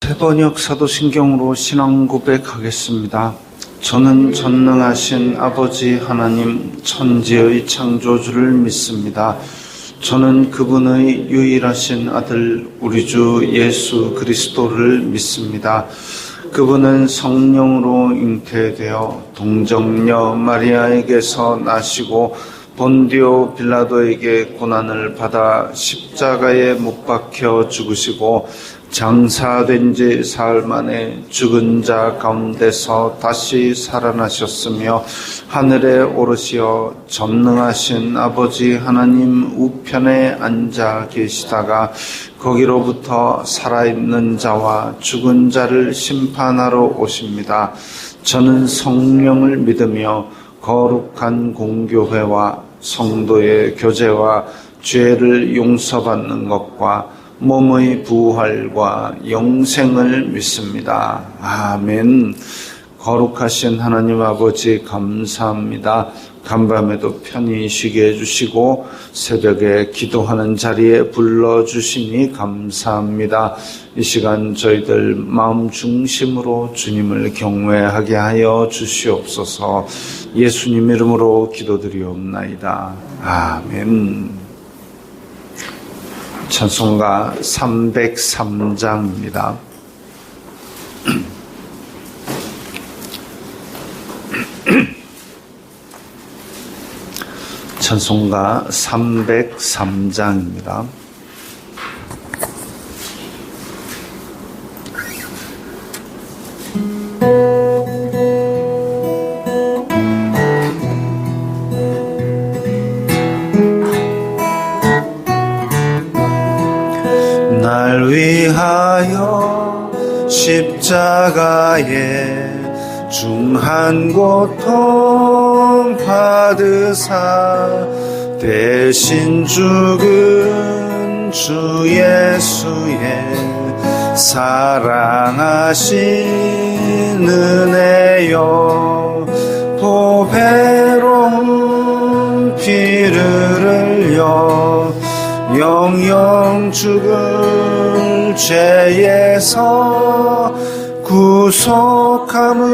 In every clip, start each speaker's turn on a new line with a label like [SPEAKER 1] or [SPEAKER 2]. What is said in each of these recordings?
[SPEAKER 1] 대번역 사도신경으로 신앙 고백하겠습니다. 저는 전능하신 아버지 하나님 천지의 창조주를 믿습니다. 저는 그분의 유일하신 아들 우리 주 예수 그리스도를 믿습니다. 그분은 성령으로 잉태되어 동정녀 마리아에게서 나시고 본디오 빌라도에게 고난을 받아 십자가에 못 박혀 죽으시고 장사된 지 사흘 만에 죽은 자 가운데서 다시 살아나셨으며 하늘에 오르시어 전능하신 아버지 하나님 우편에 앉아 계시다가 거기로부터 살아있는 자와 죽은 자를 심판하러 오십니다. 저는 성령을 믿으며 거룩한 공교회와 성도의 교제와 죄를 용서받는 것과 몸의 부활과 영생을 믿습니다. 아멘. 거룩하신 하나님 아버지 감사합니다. 간밤에도 편히 쉬게 해주시고 새벽에 기도하는 자리에 불러주시니 감사합니다. 이 시간 저희들 마음 중심으로 주님을 경외하게 하여 주시옵소서. 예수님 이름으로 기도드리옵나이다. 아멘. 찬송가 303장입니다. 찬송가 303장입니다. 날 위하여 십자가에 중한 고통 받으사 대신 죽은 주 예수의 사랑하신 은혜여 보배로운 피를 흘려 영영 죽을 죄에서 구속함을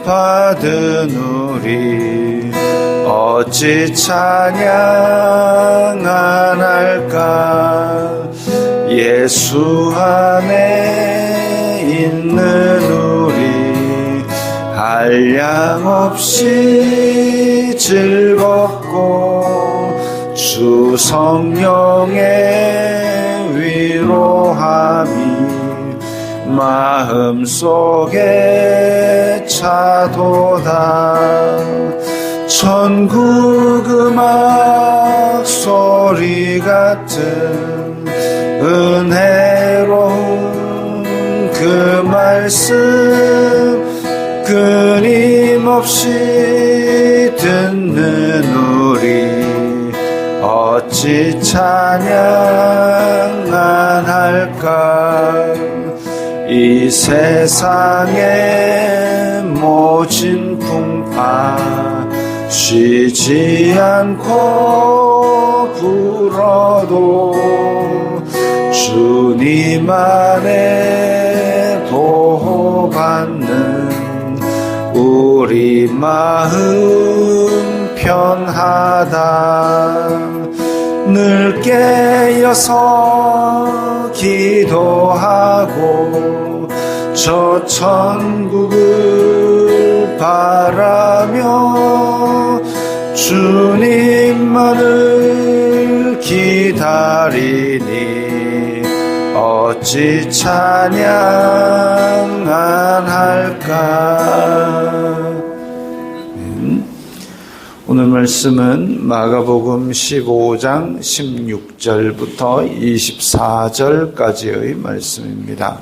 [SPEAKER 1] 받은 우리 어찌 찬양 안 할까. 예수 안에 있는 우리 한량없이 즐겁고 주 성령의 위로함이 마음속에 차도다. 천국 음악 소리 같은 은혜로운 그 말씀 끊임없이 듣는 우리 어찌 찬양 안 할까. 이 세상의 모진 풍파 쉬지 않고 불어도 주님 안에 보호받는 우리 마음 편하다. 늘 깨어서 기도하고 저 천국을 바라며 주님만을 기다리니 어찌 찬양 안 할까. 오늘 말씀은 마가복음 15장 16절부터 24절까지의 말씀입니다.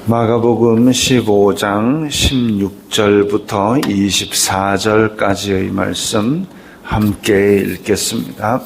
[SPEAKER 1] 마가복음 15장 16절부터 24절까지의 말씀 함께 읽겠습니다.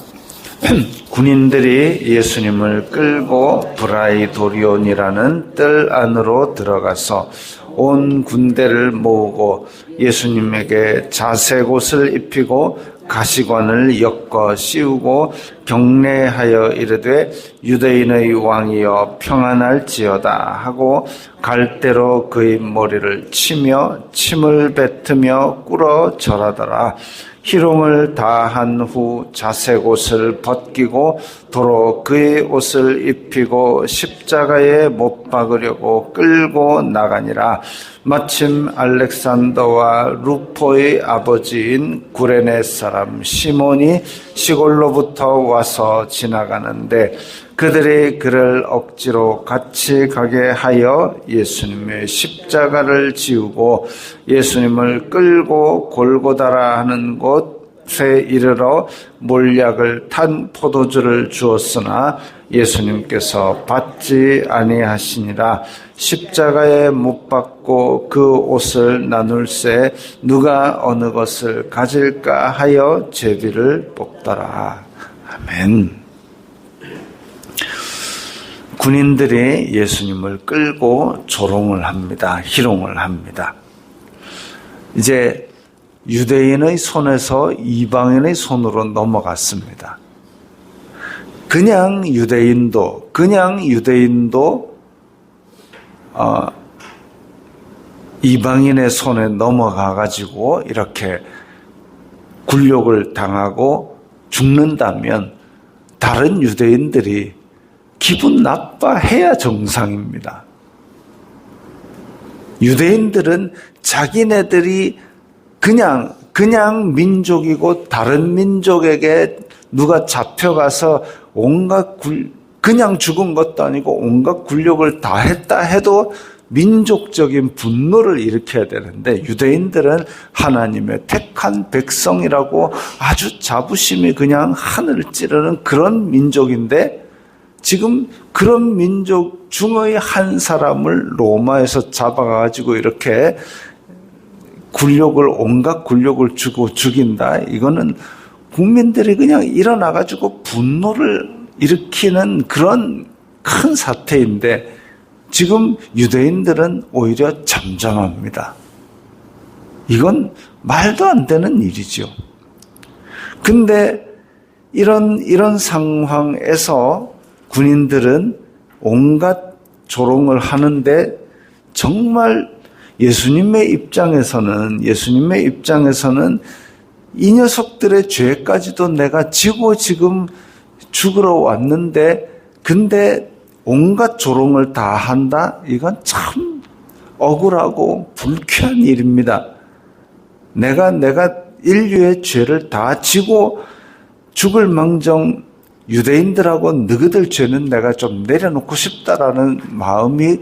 [SPEAKER 1] 군인들이 예수님을 끌고 브라이도리온이라는 뜰 안으로 들어가서 온 군대를 모으고 예수님에게 자색 옷을 입히고 가시관을 엮어 씌우고 경례하여 이르되 유대인의 왕이여 평안할지어다 하고 갈대로 그의 머리를 치며 침을 뱉으며 꿇어 절하더라. 희롱을 다한 후 자색 옷을 벗기고 도로 그의 옷을 입히고 십자가에 못 박으려고 끌고 나가니라. 마침 알렉산더와 루포의 아버지인 구레네 사람 시몬이 시골로부터 와서 지나가는데 그들이 그를 억지로 같이 가게 하여 예수님의 십자가를 지우고 예수님을 끌고 골고다라 하는 곳에 이르러 몰약을 탄 포도주를 주었으나 예수님께서 받지 아니하시니라. 십자가에 못 박고 그 옷을 나눌새 누가 어느 것을 가질까 하여 제비를 뽑더라. 아멘. 군인들이 예수님을 끌고 조롱을 합니다. 희롱을 합니다. 이제 유대인의 손에서 이방인의 손으로 넘어갔습니다. 그냥 유대인도 이방인의 손에 넘어가가지고 이렇게 굴욕을 당하고 죽는다면 다른 유대인들이 기분 나빠해야 정상입니다. 유대인들은 자기네들이 그냥 민족이고 다른 민족에게 누가 잡혀가서 그냥 죽은 것도 아니고 온갖 굴욕을 다 했다 해도 민족적인 분노를 일으켜야 되는데 유대인들은 하나님의 택한 백성이라고 아주 자부심이 그냥 하늘을 찌르는 그런 민족인데 지금 그런 민족 중의 한 사람을 로마에서 잡아가지고 이렇게 온갖 굴욕을 주고 죽인다. 이거는 국민들이 그냥 일어나가지고 분노를 일으키는 그런 큰 사태인데 지금 유대인들은 오히려 잠잠합니다. 이건 말도 안 되는 일이죠. 근데 이런 상황에서 군인들은 온갖 조롱을 하는데 정말 예수님의 입장에서는 이 녀석들의 죄까지도 내가 지고 지금 죽으러 왔는데 근데 온갖 조롱을 다 한다? 이건 참 억울하고 불쾌한 일입니다. 내가 인류의 죄를 다 지고 죽을 망정 유대인들하고 너희들 죄는 내가 좀 내려놓고 싶다라는 마음이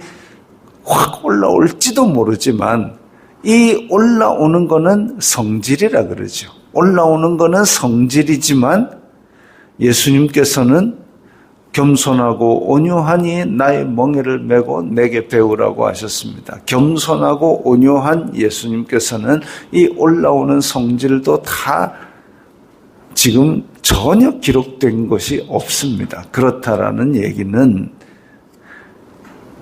[SPEAKER 1] 확 올라올지도 모르지만 이 올라오는 거는 성질이라 그러죠. 올라오는 거는 성질이지만 예수님께서는 겸손하고 온유하니 나의 멍에를 메고 내게 배우라고 하셨습니다. 겸손하고 온유한 예수님께서는 이 올라오는 성질도 다 지금 전혀 기록된 것이 없습니다. 그렇다라는 얘기는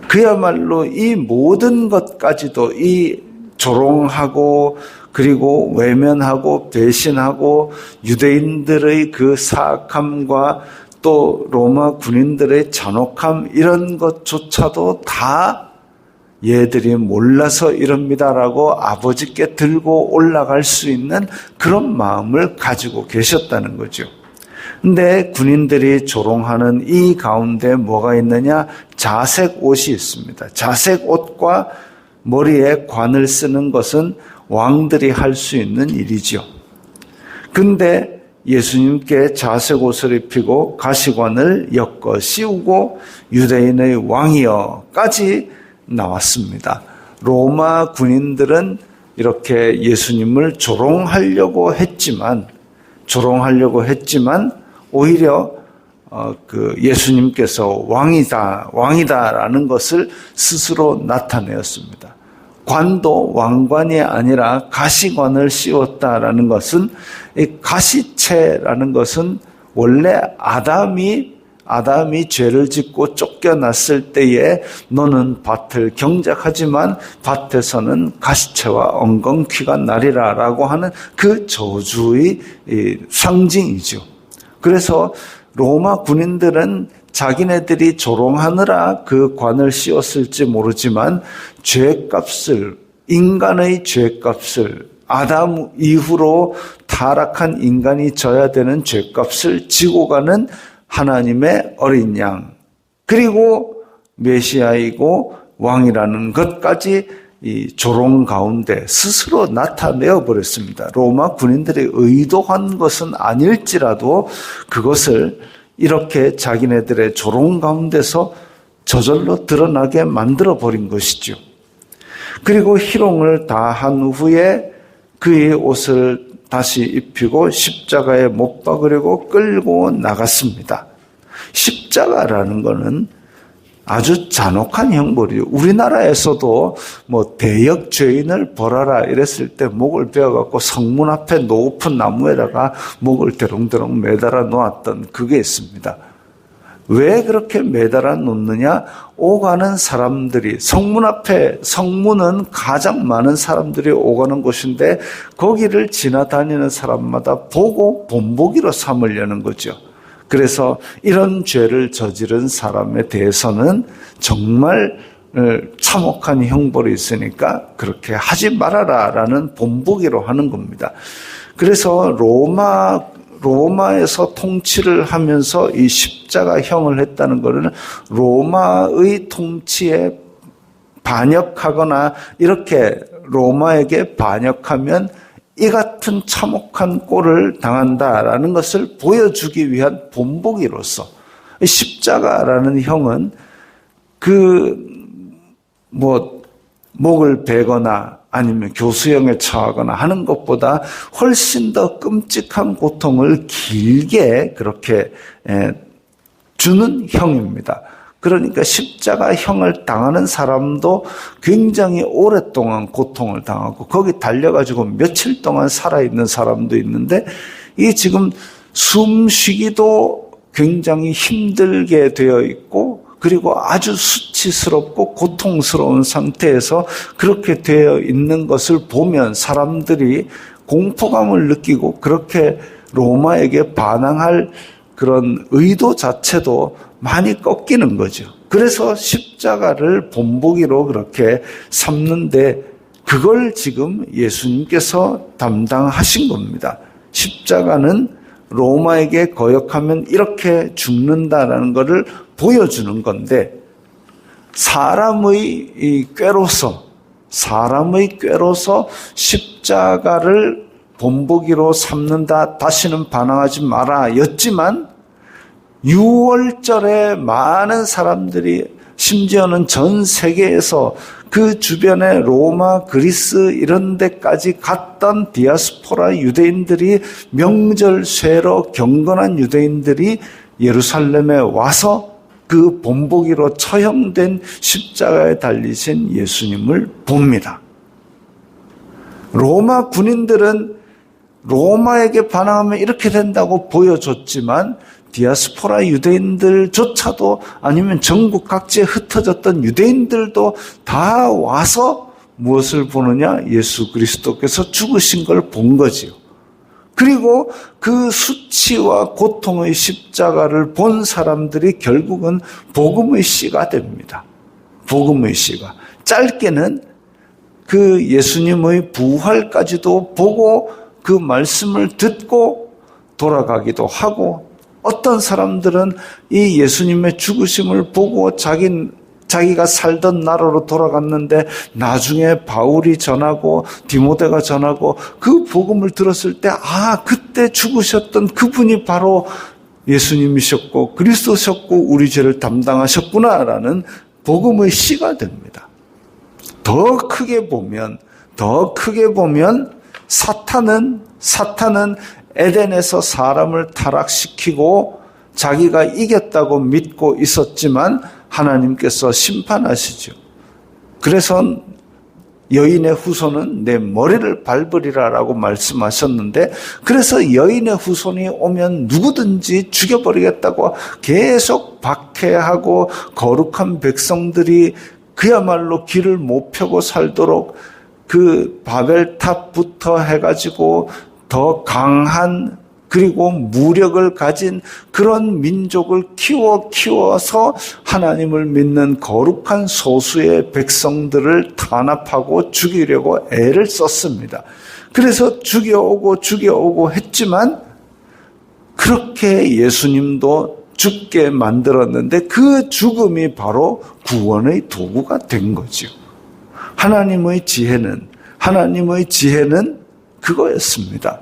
[SPEAKER 1] 그야말로 이 모든 것까지도 이 조롱하고 그리고 외면하고 배신하고 유대인들의 그 사악함과 또 로마 군인들의 잔혹함 이런 것조차도 다 얘들이 몰라서 이럽니다라고 아버지께 들고 올라갈 수 있는 그런 마음을 가지고 계셨다는 거죠. 근데 군인들이 조롱하는 이 가운데 뭐가 있느냐? 자색 옷이 있습니다. 자색 옷과 머리에 관을 쓰는 것은 왕들이 할 수 있는 일이죠. 근데 예수님께 자색 옷을 입히고 가시관을 엮어 씌우고 유대인의 왕이여까지 나왔습니다. 로마 군인들은 이렇게 예수님을 조롱하려고 했지만 오히려 예수님께서 왕이다라는 것을 스스로 나타내었습니다. 관도 왕관이 아니라 가시관을 씌웠다라는 것은 이 가시체라는 것은 원래 아담이 아담이 죄를 짓고 쫓겨났을 때에 너는 밭을 경작하지만 밭에서는 가시채와 엉겅퀴가 나리라 라고 하는 그 저주의 상징이죠. 그래서 로마 군인들은 자기네들이 조롱하느라 그 관을 씌웠을지 모르지만 죄값을, 인간의 죄값을, 아담 이후로 타락한 인간이 져야 되는 죄값을 지고 가는 하나님의 어린 양, 그리고 메시아이고 왕이라는 것까지 이 조롱 가운데 스스로 나타내어 버렸습니다. 로마 군인들이 의도한 것은 아닐지라도 그것을 이렇게 자기네들의 조롱 가운데서 저절로 드러나게 만들어 버린 것이죠. 그리고 희롱을 다 한 후에 그의 옷을 다시 입히고 십자가에 못 박으려고 끌고 나갔습니다. 십자가라는 것은 아주 잔혹한 형벌이에요. 우리나라에서도 뭐 대역 죄인을 벌하라 이랬을 때 목을 베어갖고 성문 앞에 높은 나무에다가 목을 대롱대롱 매달아 놓았던 그게 있습니다. 왜 그렇게 매달아 놓느냐? 오가는 사람들이, 성문 앞에, 성문은 가장 많은 사람들이 오가는 곳인데 거기를 지나다니는 사람마다 보고 본보기로 삼으려는 거죠. 그래서 이런 죄를 저지른 사람에 대해서는 정말 참혹한 형벌이 있으니까 그렇게 하지 말아라라는 본보기로 하는 겁니다. 그래서 로마에서 통치를 하면서 이 십자가형을 했다는 것은 로마의 통치에 반역하거나 이렇게 로마에게 반역하면 이 같은 참혹한 꼴을 당한다라는 것을 보여주기 위한 본보기로서 십자가라는 형은 목을 베거나 아니면 교수형에 처하거나 하는 것보다 훨씬 더 끔찍한 고통을 길게 그렇게 주는 형입니다. 그러니까 십자가형을 당하는 사람도 굉장히 오랫동안 고통을 당하고 거기 달려가지고 며칠 동안 살아있는 사람도 있는데 이 지금 숨 쉬기도 굉장히 힘들게 되어 있고 그리고 아주 수치스럽고 고통스러운 상태에서 그렇게 되어 있는 것을 보면 사람들이 공포감을 느끼고 그렇게 로마에게 반항할 그런 의도 자체도 많이 꺾이는 거죠. 그래서 십자가를 본보기로 그렇게 삼는데 그걸 지금 예수님께서 담당하신 겁니다. 십자가는 로마에게 거역하면 이렇게 죽는다라는 것을 보여주는 건데 사람의 꾀로서 십자가를 본보기로 삼는다, 다시는 반항하지 마라 였지만 6월절에 많은 사람들이 심지어는 전 세계에서 그 주변에 로마, 그리스 이런 데까지 갔던 디아스포라 유대인들이 명절 쇠로 경건한 유대인들이 예루살렘에 와서 그 본보기로 처형된 십자가에 달리신 예수님을 봅니다. 로마 군인들은 로마에게 반항하면 이렇게 된다고 보여줬지만 디아스포라 유대인들조차도 아니면 전국 각지에 흩어졌던 유대인들도 다 와서 무엇을 보느냐? 예수 그리스도께서 죽으신 걸 본 거지요. 그리고 그 수치와 고통의 십자가를 본 사람들이 결국은 복음의 씨가 됩니다. 복음의 씨가. 짧게는 그 예수님의 부활까지도 보고 그 말씀을 듣고 돌아가기도 하고 어떤 사람들은 이 예수님의 죽으심을 보고 자기가 살던 나라로 돌아갔는데 나중에 바울이 전하고 디모데가 전하고 그 복음을 들었을 때 그때 죽으셨던 그분이 바로 예수님이셨고 그리스도셨고 우리 죄를 담당하셨구나라는 복음의 씨가 됩니다. 더 크게 보면 사탄은 에덴에서 사람을 타락시키고 자기가 이겼다고 믿고 있었지만 하나님께서 심판하시죠. 그래서 여인의 후손은 내 머리를 밟으리라라고 말씀하셨는데, 그래서 여인의 후손이 오면 누구든지 죽여버리겠다고 계속 박해하고 거룩한 백성들이 그야말로 길을 못 펴고 살도록 그 바벨탑부터 해가지고 더 강한 그리고 무력을 가진 그런 민족을 키워서 하나님을 믿는 거룩한 소수의 백성들을 탄압하고 죽이려고 애를 썼습니다. 그래서 죽여오고 했지만 그렇게 예수님도 죽게 만들었는데 그 죽음이 바로 구원의 도구가 된 거죠. 하나님의 지혜는 그거였습니다.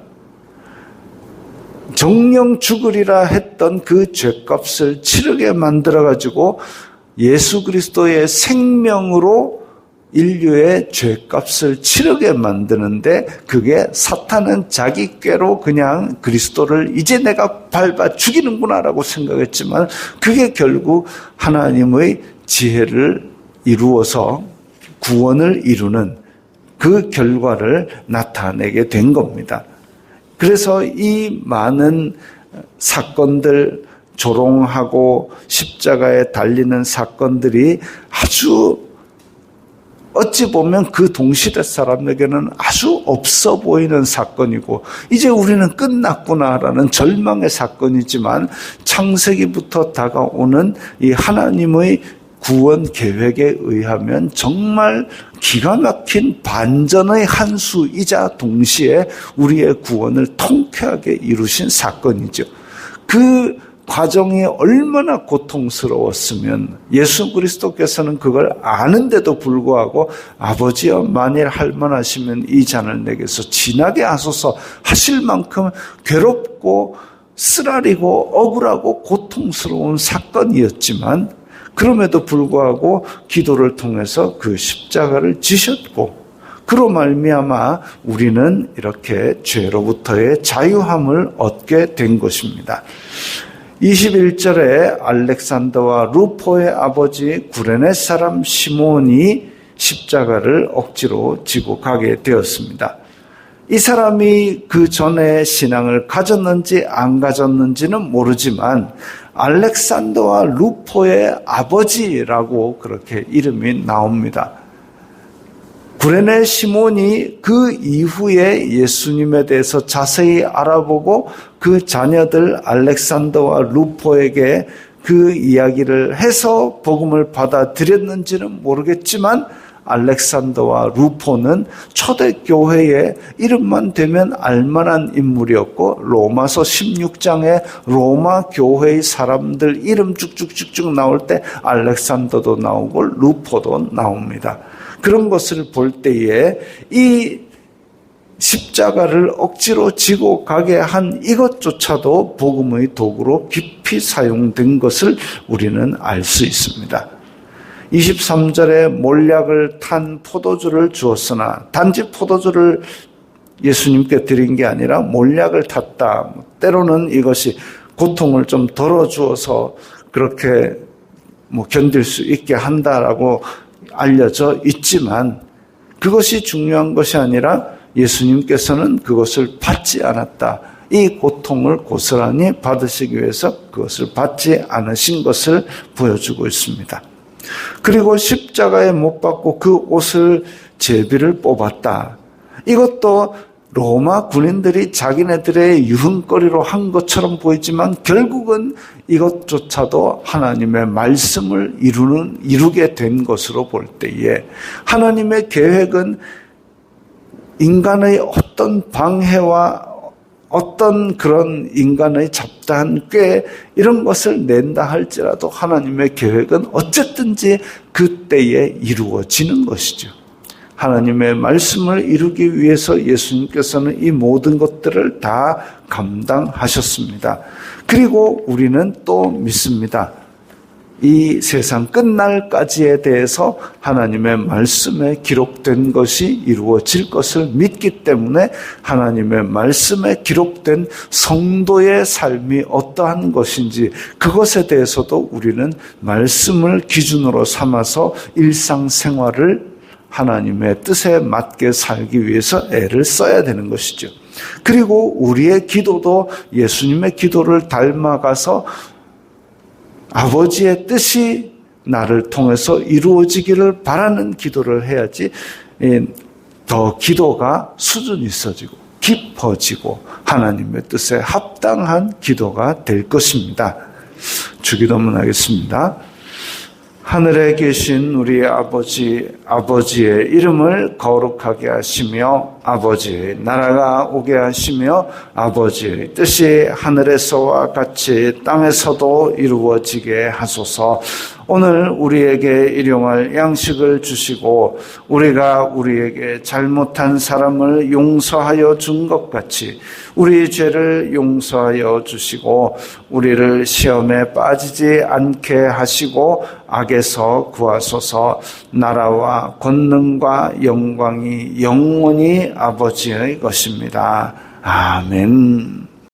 [SPEAKER 1] 정령 죽으리라 했던 그 죄값을 치르게 만들어가지고 예수 그리스도의 생명으로 인류의 죄값을 치르게 만드는데, 그게 사탄은 자기 꾀로 그냥 그리스도를 이제 내가 밟아 죽이는구나라고 생각했지만, 그게 결국 하나님의 지혜를 이루어서 구원을 이루는 그 결과를 나타내게 된 겁니다. 그래서 이 많은 사건들, 조롱하고 십자가에 달리는 사건들이 아주 어찌 보면 그 동시대 사람에게는 아주 없어 보이는 사건이고, 이제 우리는 끝났구나라는 절망의 사건이지만, 창세기부터 다가오는 이 하나님의 구원 계획에 의하면 정말 기가 막힌 반전의 한 수이자 동시에 우리의 구원을 통쾌하게 이루신 사건이죠. 그 과정이 얼마나 고통스러웠으면 예수 그리스도께서는 그걸 아는데도 불구하고 아버지여 만일 할만하시면 이 잔을 내게서 지나게 하소서 하실 만큼 괴롭고 쓰라리고 억울하고 고통스러운 사건이었지만, 그럼에도 불구하고 기도를 통해서 그 십자가를 지셨고, 그로 말미암아 우리는 이렇게 죄로부터의 자유함을 얻게 된 것입니다. 21절에 알렉산더와 루포의 아버지 구레네 사람 시몬이 십자가를 억지로 지고 가게 되었습니다. 이 사람이 그 전에 신앙을 가졌는지 안 가졌는지는 모르지만 알렉산더와 루포의 아버지라고 그렇게 이름이 나옵니다. 구레네 시몬이 그 이후에 예수님에 대해서 자세히 알아보고 그 자녀들 알렉산더와 루포에게 그 이야기를 해서 복음을 받아들였는지는 모르겠지만, 알렉산더와 루포는 초대교회의 이름만 되면 알만한 인물이었고, 로마서 16장에 로마 교회의 사람들 이름 쭉쭉쭉쭉 나올 때 알렉산더도 나오고 루포도 나옵니다. 그런 것을 볼 때에 이 십자가를 억지로 지고 가게 한 이것조차도 복음의 도구로 깊이 사용된 것을 우리는 알 수 있습니다. 23절에 몰약을 탄 포도주를 주었으나, 단지 포도주를 예수님께 드린 게 아니라 몰약을 탔다. 때로는 이것이 고통을 좀 덜어주어서 그렇게 견딜 수 있게 한다라고 알려져 있지만, 그것이 중요한 것이 아니라 예수님께서는 그것을 받지 않았다. 이 고통을 고스란히 받으시기 위해서 그것을 받지 않으신 것을 보여주고 있습니다. 그리고 십자가에 못 박고 그 옷을 제비를 뽑았다. 이것도 로마 군인들이 자기네들의 유흥거리로 한 것처럼 보이지만, 결국은 이것조차도 하나님의 말씀을 이루게 된 것으로 볼 때에, 하나님의 계획은 인간의 어떤 방해와 어떤 그런 인간의 잡다한 꾀 이런 것을 낸다 할지라도 하나님의 계획은 어쨌든지 그때에 이루어지는 것이죠. 하나님의 말씀을 이루기 위해서 예수님께서는 이 모든 것들을 다 감당하셨습니다. 그리고 우리는 또 믿습니다. 이 세상 끝날까지에 대해서 하나님의 말씀에 기록된 것이 이루어질 것을 믿기 때문에, 하나님의 말씀에 기록된 성도의 삶이 어떠한 것인지 그것에 대해서도 우리는 말씀을 기준으로 삼아서 일상생활을 하나님의 뜻에 맞게 살기 위해서 애를 써야 되는 것이죠. 그리고 우리의 기도도 예수님의 기도를 닮아가서 아버지의 뜻이 나를 통해서 이루어지기를 바라는 기도를 해야지 더 기도가 수준이 있어지고 깊어지고 하나님의 뜻에 합당한 기도가 될 것입니다. 주기도문 하겠습니다. 하늘에 계신 우리 아버지의 이름을 거룩하게 하시며 아버지의 나라가 오게 하시며 아버지의 뜻이 하늘에서와 같이 땅에서도 이루어지게 하소서. 오늘 우리에게 일용할 양식을 주시고 우리가 우리에게 잘못한 사람을 용서하여 준 것 같이 우리 죄를 용서하여 주시고 우리를 시험에 빠지지 않게 하시고 악에서 구하소서. 나라와 권능과 영광이 영원히 아버지의 것입니다. 아멘.